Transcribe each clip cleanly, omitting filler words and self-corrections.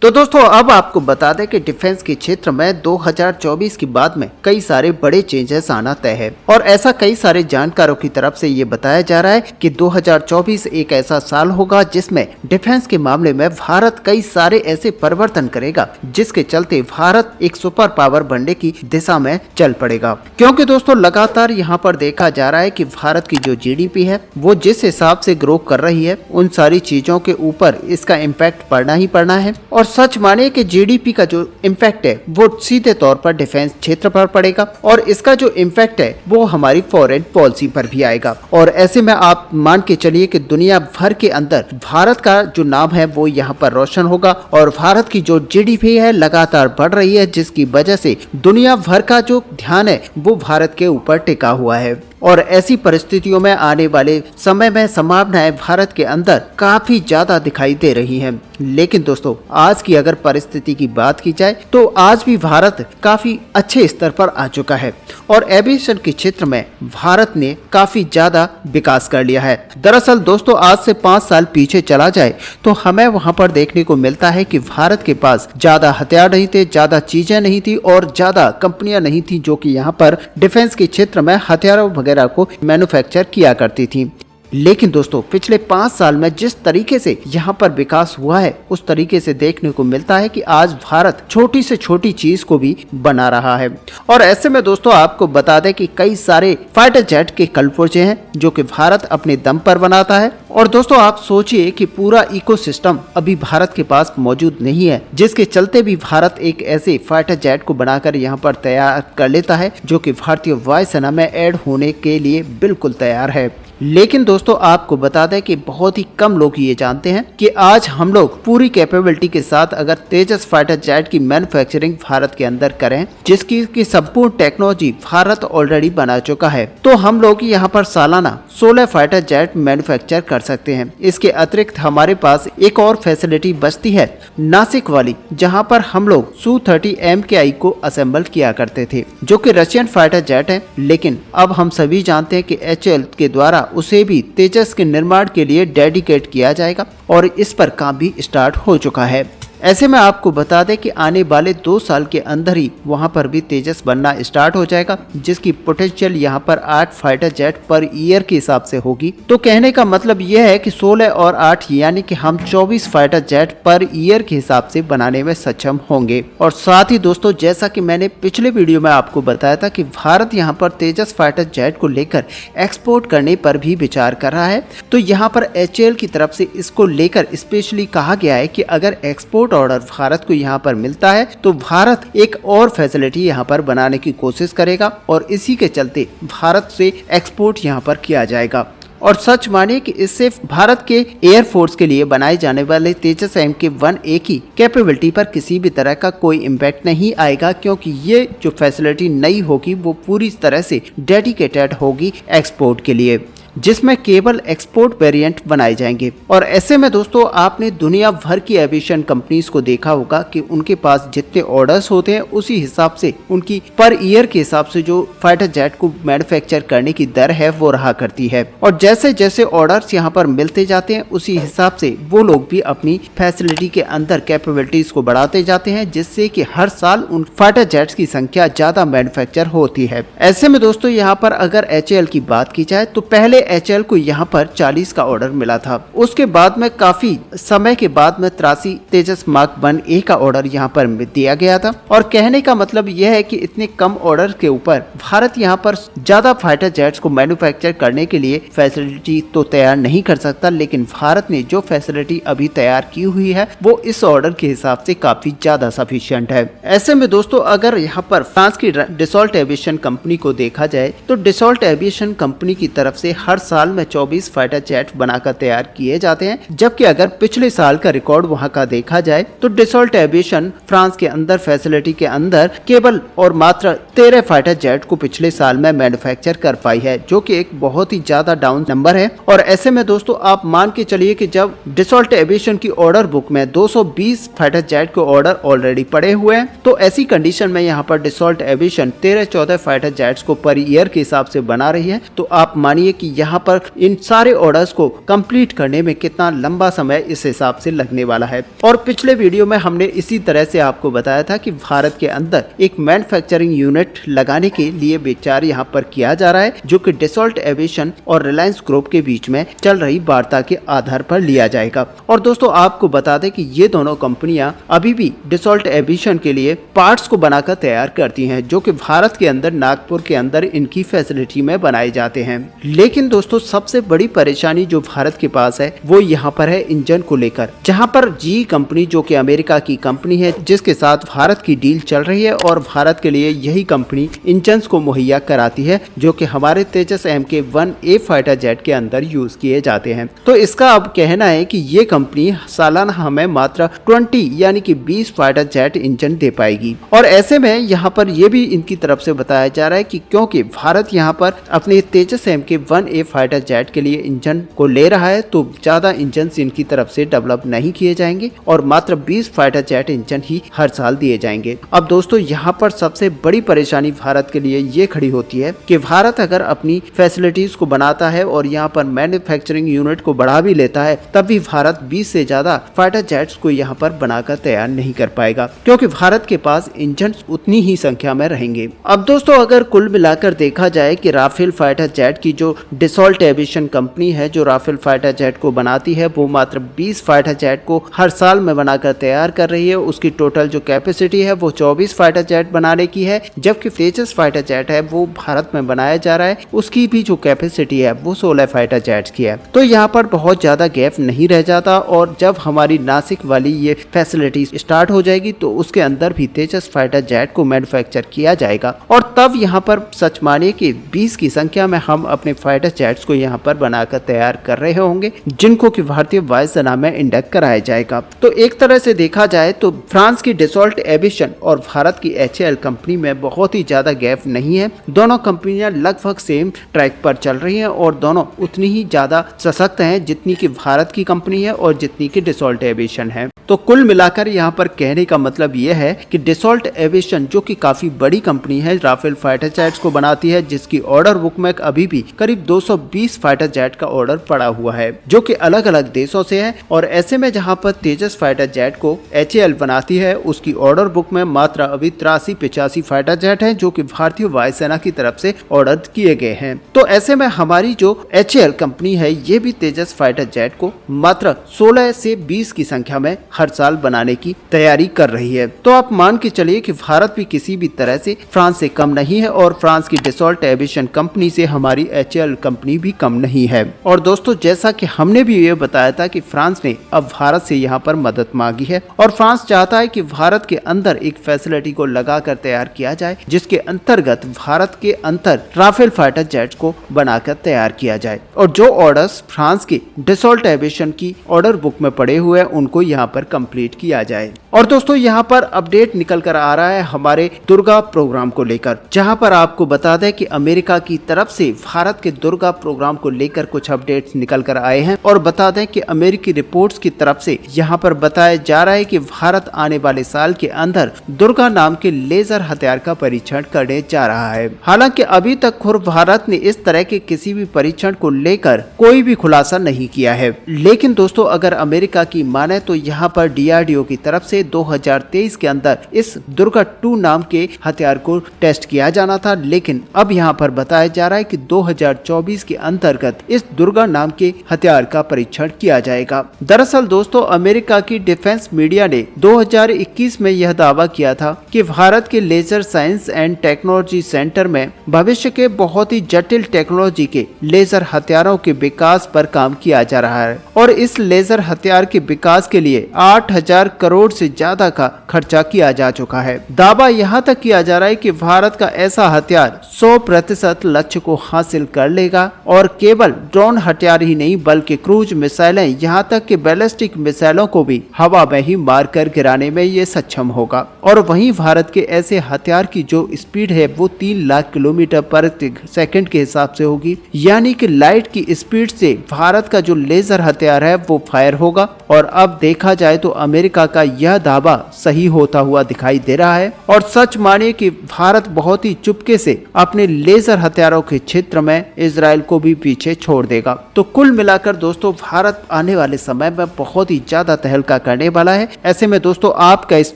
तो दोस्तों अब आपको बता दें कि डिफेंस के क्षेत्र में 2024 के बाद में कई सारे बड़े चेंजेस आना तय है और ऐसा कई सारे जानकारों की तरफ से ये बताया जा रहा है कि 2024 एक ऐसा साल होगा जिसमें डिफेंस के मामले में भारत कई सारे ऐसे परिवर्तन करेगा जिसके चलते भारत एक सुपर पावर बनने की दिशा में चल पड़ेगा। क्योंकि दोस्तों लगातार यहाँ पर देखा जा रहा है कि भारत की जो जीडीपी है वो जिस हिसाब से ग्रो कर रही है उन सारी चीजों के ऊपर इसका इम्पैक्ट पड़ना ही पड़ना है। और सच माने कि जीडीपी का जो इम्पैक्ट है वो सीधे तौर पर डिफेंस क्षेत्र पर पड़ेगा और इसका जो इम्पैक्ट है वो हमारी फॉरेन पॉलिसी पर भी आएगा। और ऐसे में आप मान के चलिए कि दुनिया भर के अंदर भारत का जो नाम है वो यहाँ पर रोशन होगा और भारत की जो जीडीपी है लगातार बढ़ रही है जिसकी वजह से दुनिया भर का जो ध्यान है वो भारत के ऊपर टिका हुआ है। और ऐसी परिस्थितियों में आने वाले समय में संभावनाएं भारत के अंदर काफी ज्यादा दिखाई दे रही हैं। लेकिन दोस्तों आज की अगर परिस्थिति की बात की जाए तो आज भी भारत काफी अच्छे स्तर पर आ चुका है और एविएशन के क्षेत्र में भारत ने काफी ज्यादा विकास कर लिया है। दरअसल दोस्तों आज से 5 साल पीछे चला जाए तो हमें वहां पर देखने को मिलता है कि भारत के पास ज्यादा हथियार नहीं थे, ज्यादा चीजें नहीं थी और ज्यादा कंपनियां नहीं थी जो कि यहाँ पर डिफेंस के क्षेत्र में हथियारों वगैरह को मैन्युफैक्चर किया करती थी। लेकिन दोस्तों पिछले 5 साल में जिस तरीके से यहाँ पर विकास हुआ है उस तरीके से देखने को मिलता है कि आज भारत छोटी से छोटी चीज को भी बना रहा है। और ऐसे में दोस्तों आपको बता दें कि कई सारे फाइटर जेट के कलपुर्जे हैं जो कि भारत अपने दम पर बनाता है। और दोस्तों आप सोचिए कि पूरा इकोसिस्टम अभी भारत के पास मौजूद नहीं है जिसके चलते भी भारत एक ऐसे फाइटर जेट को बनाकर यहाँ पर तैयार कर लेता है जो कि भारतीय वायुसेना में ऐड होने के लिए बिल्कुल तैयार है। लेकिन दोस्तों आपको बता दें कि बहुत ही कम लोग ये जानते हैं कि आज हम लोग पूरी कैपेबिलिटी के साथ अगर तेजस फाइटर जेट की मैन्युफैक्चरिंग भारत के अंदर करें जिसकी की संपूर्ण टेक्नोलॉजी भारत ऑलरेडी बना चुका है तो हम लोग यहाँ पर सालाना 16 फाइटर जेट मैन्युफैक्चर कर सकते हैं। इसके अतिरिक्त हमारे पास एक और फैसिलिटी बचती है नासिक वाली जहाँ पर हम लोग Su-30 MKI को असेंबल किया करते थे जो कि रशियन फाइटर जेट है। लेकिन अब हम सभी जानते हैं कि HAL के द्वारा उसे भी तेजस के निर्माण के लिए डेडिकेट किया जाएगा और इस पर काम भी स्टार्ट हो चुका है। ऐसे में आपको बता दें कि आने वाले 2 साल के अंदर ही वहां पर भी तेजस बनना स्टार्ट हो जाएगा जिसकी पोटेंशियल यहां पर 8 फाइटर जेट पर ईयर के हिसाब से होगी। तो कहने का मतलब यह है कि 16 और 8 यानी कि हम 24 फाइटर जेट पर ईयर के हिसाब से बनाने में सक्षम होंगे। और साथ ही दोस्तों जैसा कि मैंने पिछले वीडियो में आपको बताया था कि भारत यहाँ पर तेजस फाइटर जेट को लेकर एक्सपोर्ट करने पर भी विचार कर रहा है। तो यहाँ पर HAL की तरफ से इसको लेकर स्पेशली कहा गया है कि अगर एक्सपोर्ट ऑर्डर भारत को यहाँ पर मिलता है तो भारत एक और फैसिलिटी यहाँ पर बनाने की कोशिश करेगा और इसी के चलते भारत से एक्सपोर्ट यहाँ पर किया जाएगा। और सच मानिए कि इससे भारत के एयरफोर्स के लिए बनाए जाने वाले तेजस MK-1A की कैपेबिलिटी पर किसी भी तरह का कोई इम्पैक्ट नहीं आएगा क्योंकि ये जो फैसिलिटी नई होगी वो पूरी तरह से डेडिकेटेड होगी एक्सपोर्ट के लिए जिसमें केवल एक्सपोर्ट वेरिएंट बनाए जाएंगे। और ऐसे में दोस्तों आपने दुनिया भर की एविएशन कंपनीज को देखा होगा कि उनके पास जितने ऑर्डर्स होते हैं उसी हिसाब से उनकी पर ईयर के हिसाब से जो फाइटर जेट को मैन्युफैक्चर करने की दर है वो रहा करती है। और जैसे जैसे ऑर्डर्स यहाँ पर मिलते जाते हैं उसी हिसाब से वो लोग भी अपनी फैसिलिटी के अंदर कैपेबिलिटीज को बढ़ाते जाते हैं जिससे कि हर साल उन फाइटर जेट्स की संख्या ज्यादा मैन्युफैक्चर होती है। ऐसे में दोस्तों यहाँ पर अगर HAL की बात की जाए तो पहले HAL को यहाँ पर 40 का ऑर्डर मिला था। उसके बाद में काफी समय के बाद में 83 तेजस मार्क 1A का ऑर्डर यहाँ पर दिया गया था। और कहने का मतलब यह है कि इतने कम ऑर्डर के ऊपर भारत यहाँ पर ज्यादा फाइटर जेट्स को मैन्युफैक्चर करने के लिए फैसिलिटी तो तैयार नहीं कर सकता, लेकिन भारत ने जो फैसिलिटी अभी तैयार की हुई है वो इस ऑर्डर के हिसाब से काफी ज्यादा सफिशिएंट है। ऐसे में दोस्तों अगर यहाँ पर फ्रांस की डसॉल्ट एविएशन कंपनी को देखा जाए तो डसॉल्ट एविएशन कंपनी की तरफ से हर साल में 24 फाइटर जेट बनाकर तैयार किए जाते हैं, जबकि अगर पिछले साल का रिकॉर्ड वहां का देखा जाए तो डसॉल्ट एविएशन फ्रांस के अंदर फैसिलिटी के अंदर केवल और मात्र 13 फाइटर जेट को पिछले साल में मैन्युफैक्चर कर पाई है जो कि एक बहुत ही ज्यादा डाउन नंबर है। और ऐसे में दोस्तों आप मान के चलिए कि जब डसॉल्ट एविएशन की ऑर्डर बुक में 220 फाइटर जेट के ऑर्डर ऑलरेडी पड़े हुए हैं तो ऐसी कंडीशन में यहाँ पर डसॉल्ट एविएशन 13-14 फाइटर जेट्स को पर ईयर के हिसाब से बना रही है। तो आप मानिए कि यहाँ पर इन सारे ऑर्डर्स को कंप्लीट करने में कितना लंबा समय इस हिसाब से लगने वाला है। और पिछले वीडियो में हमने इसी तरह से आपको बताया था कि भारत के अंदर एक मैन्युफैक्चरिंग यूनिट लगाने के लिए विचार यहाँ पर किया जा रहा है, जो कि डसॉल्ट एविएशन और रिलायंस ग्रुप के बीच में चल रही वार्ता के आधार पर लिया जाएगा। और दोस्तों आपको बता दें कि ये दोनों कंपनियां अभी भी डसॉल्ट एविएशन के लिए पार्ट्स को बनाकर तैयार करती हैं, जो कि भारत के अंदर नागपुर के अंदर इनकी फैसिलिटी में बनाए जाते हैं। लेकिन दोस्तों सबसे बड़ी परेशानी जो भारत के पास है वो यहाँ पर है इंजन को लेकर, जहाँ पर जी कंपनी जो कि अमेरिका की कंपनी है जिसके साथ भारत की डील चल रही है और भारत के लिए यही कंपनी इंजन को मुहैया कराती है, जो कि हमारे तेजस MK1A फाइटर जेट के अंदर यूज किए जाते हैं। तो इसका अब कहना है कि ये कंपनी सालाना हमें मात्र 20 यानी कि 20 फाइटर जेट इंजन दे पाएगी। और ऐसे में यहाँ पर यह भी इनकी तरफ से बताया जा रहा है कि क्योंकि भारत यहाँ पर अपने तेजस MK1A फाइटर जेट के लिए इंजन को ले रहा है तो ज्यादा इंजन इनकी तरफ से डेवलप नहीं किए जाएंगे और मात्र 20 फाइटर जेट इंजन ही हर साल दिए जाएंगे। अब दोस्तों यहाँ पर सबसे बड़ी परेशानी भारत के लिए ये खड़ी होती है कि भारत अगर अपनी फैसिलिटीज को बनाता है और यहाँ पर मैन्युफैक्चरिंग यूनिट को बढ़ा भी लेता है, तब भी भारत 20 से ज्यादा फाइटर जेट्स को यहाँ पर बनाकर तैयार नहीं कर पाएगा, क्योंकि भारत के पास इंजन उतनी ही संख्या में रहेंगे। अब दोस्तों अगर कुल मिलाकर देखा जाए कि राफेल फाइटर जेट की जो डसॉल्ट एविएशन कंपनी है जो राफेल फाइटर जेट को बनाती है वो मात्र 20 फाइटर जेट को हर साल में बनाकर तैयार कर रही है। उसकी टोटल जो कैपेसिटी है वो 24 फाइटर जेट बनाने की है, जबकि तेजस फाइटर जेट है वो भारत में बनाया जा रहा है, उसकी भी जो कैपेसिटी है वो 16 फाइटर जेट्स की है। तो यहाँ पर बहुत ज्यादा गैप नहीं रह जाता और जब हमारी नासिक वाली ये फैसिलिटी स्टार्ट हो जाएगी तो उसके अंदर भी तेजस फाइटर जेट को मैन्युफैक्चर किया जाएगा और तब यहाँ पर सच मानिए कि 20 की संख्या में हम अपने फाइटर जेट्स को यहाँ पर बनाकर तैयार कर रहे होंगे, जिनको कि भारतीय वायुसेना में इंडक्ट कराया जाएगा। तो एक तरह से देखा जाए तो फ्रांस की डसॉल्ट एविएशन और भारत की HAL कंपनी में बहुत ही ज्यादा गैप नहीं है। दोनों कंपनियां लगभग सेम ट्रैक पर चल रही हैं और दोनों उतनी ही ज्यादा सशक्त हैं जितनी कि भारत की कंपनी है और जितनी कि डसॉल्ट एविएशन है। तो कुल मिलाकर यहाँ पर कहने का मतलब ये है कि डसॉल्ट एविएशन जो कि काफी बड़ी कंपनी है राफेल फाइटर जेट्स को बनाती है, जिसकी ऑर्डर बुक में अभी भी करीब 220 फाइटर जेट का ऑर्डर पड़ा हुआ है जो कि अलग अलग देशों से है। और ऐसे में जहाँ पर तेजस फाइटर जेट को HAL बनाती है उसकी ऑर्डर बुक में मात्र अभी 83-85 फाइटर जेट हैं जो कि भारतीय वायुसेना की तरफ से ऑर्डर किए गए हैं। तो ऐसे में हमारी जो HAL कंपनी है ये भी तेजस फाइटर जेट को मात्र 16 से 20 की संख्या में हर साल बनाने की तैयारी कर रही है। तो आप मान के चलिए कि भारत भी किसी भी तरह से फ्रांस से कम नहीं है और फ्रांस की डसॉल्ट एविएशन कंपनी से हमारी HAL कंपनी भी कम नहीं है। और दोस्तों जैसा कि हमने भी ये बताया था कि फ्रांस ने अब भारत से यहाँ पर मदद मांगी है और फ्रांस चाहता है कि भारत के अंदर एक फैसिलिटी को लगाकर तैयार किया जाए, जिसके अंतर्गत भारत के अंदर राफेल फाइटर जेट्स को बनाकर तैयार किया जाए और जो ऑर्डर्स फ्रांस की डसॉल्ट एविएशन की ऑर्डर बुक में पड़े हुए हैं उनको यहाँ पर कंप्लीट किया जाए। और दोस्तों यहाँ पर अपडेट निकल कर आ रहा है हमारे दुर्गा प्रोग्राम को लेकर, जहाँ पर आपको बता दें कि अमेरिका की तरफ से भारत के दुर्गा प्रोग्राम को लेकर कुछ अपडेट्स निकल कर आए हैं। और बता दें कि अमेरिकी रिपोर्ट्स की तरफ से यहाँ पर बताया जा रहा है कि भारत आने वाले साल के अंदर दुर्गा नाम के लेजर हथियार का परीक्षण करने जा रहा है। हालांकि अभी तक खुद भारत ने इस तरह के किसी भी परीक्षण को लेकर कोई भी खुलासा नहीं किया है, लेकिन दोस्तों अगर अमेरिका की माने तो यहाँ पर DRDO की तरफ से 2023 के अंदर इस दुर्गा 2 नाम के हथियार को टेस्ट किया जाना था, लेकिन अब यहाँ पर बताया जा रहा है कि 2024 के अंतर्गत इस दुर्गा नाम के हथियार का परीक्षण किया जाएगा। दरअसल दोस्तों अमेरिका की डिफेंस मीडिया ने 2021 में यह दावा किया था कि भारत के laser science and technology centre में भविष्य के बहुत ही जटिल टेक्नोलॉजी के लेजर हथियारों के विकास पर काम किया जा रहा है और इस लेजर हथियार के विकास के लिए 8,000 करोड़ से ज्यादा का खर्चा किया जा चुका है। दावा यहाँ तक किया जा रहा है कि भारत का ऐसा हथियार 100% लक्ष्य को हासिल कर लेगा और केवल ड्रोन हथियार ही नहीं बल्कि क्रूज मिसाइलें यहाँ तक कि बैलिस्टिक मिसाइलों को भी हवा में ही मारकर गिराने में ये सक्षम होगा। और वहीं भारत के ऐसे हथियार की जो स्पीड है वो 3 लाख किलोमीटर पर सेकंड के हिसाब से होगी, यानी कि लाइट की स्पीड से भारत का जो लेजर हथियार है वो फायर होगा। और अब देखा जाए तो अमेरिका का यह दावा सही होता हुआ दिखाई दे रहा है और सच मानिए कि भारत बहुत ही चुपके से अपने लेजर हथियारों के क्षेत्र में इजराइल इसराइल को भी पीछे छोड़ देगा। तो कुल मिलाकर दोस्तों भारत आने वाले समय में बहुत ही ज्यादा तहलका करने वाला है। ऐसे में दोस्तों आपका इस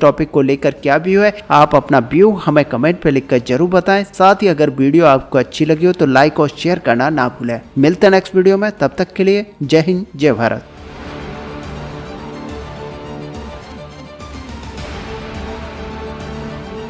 टॉपिक को लेकर क्या व्यू है, आप अपना व्यू हमें कमेंट पे लिखकर जरूर बताएं। साथ ही अगर वीडियो आपको अच्छी लगी हो तो लाइक और शेयर करना ना भूलें। मिलते हैं नेक्स्ट वीडियो में, तब तक के लिए जय हिंद जय भारत।